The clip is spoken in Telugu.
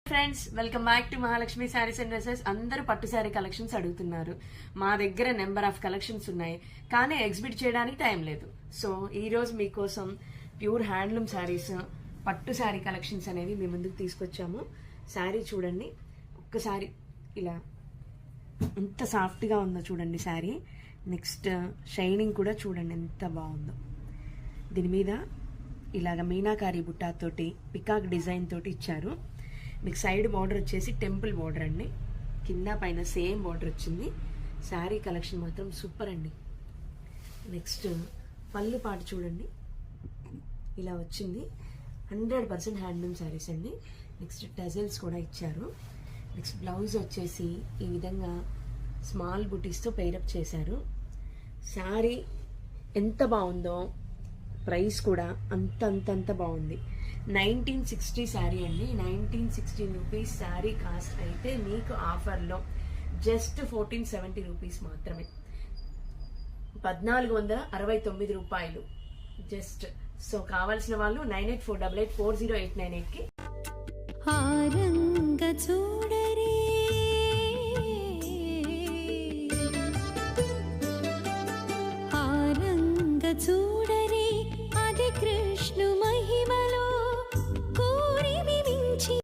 Friends, welcome back to Mahalakshmi saris and dresses. అందరూ పట్టు శారీ కలెక్షన్స్ అడుగుతున్నారు. మా దగ్గర నెంబర్ ఆఫ్ కలెక్షన్స్ ఉన్నాయి, కానీ ఎగ్జిబిట్ చేయడానికి టైం లేదు. సో ఈ రోజు మీకోసం ప్యూర్ హ్యాండ్లూమ్ శారీస్, పట్టు శారీ కలెక్షన్స్ అనేవి మీ ముందుకు తీసుకొచ్చాము. శారీ చూడండి ఒక్కసారి, ఇలా ఎంత సాఫ్ట్గా ఉందో చూడండి శారీ. నెక్స్ట్ షైనింగ్ కూడా చూడండి ఎంత బాగుందో. దీని మీద ఇలాగ మీనాకారి బుట్టాతోటి పికాక్ డిజైన్ తోటి ఇచ్చారు. మీకు సైడ్ బార్డర్ వచ్చేసి టెంపుల్ బార్డర్ అండి, కింద పైన సేమ్ బార్డర్ వచ్చింది. శారీ కలెక్షన్ మాత్రం సూపర్ అండి. నెక్స్ట్ పళ్ళు పాటు చూడండి, ఇలా వచ్చింది. 100% హ్యాండ్లూమ్ శారీస్ అండి. నెక్స్ట్ టజల్స్ కూడా ఇచ్చారు. నెక్స్ట్ బ్లౌజ్ వచ్చేసి ఈ విధంగా స్మాల్ బుటీస్తో పెయిరప్ చేశారు. శారీ ఎంత బాగుందో, ప్రైస్ కూడా అంత బాగుంది. 1960 శారీ అండి. 1960 రూపీస్ శారీ కాస్ట్ అయితే మీకు ఆఫర్లో జస్ట్ 1470 రూపీస్ మాత్రమే. 1469 రూపాయలు జస్ట్. సో కావాల్సిన వాళ్ళు 9848840898కి చూడరే ఆరంగ చూ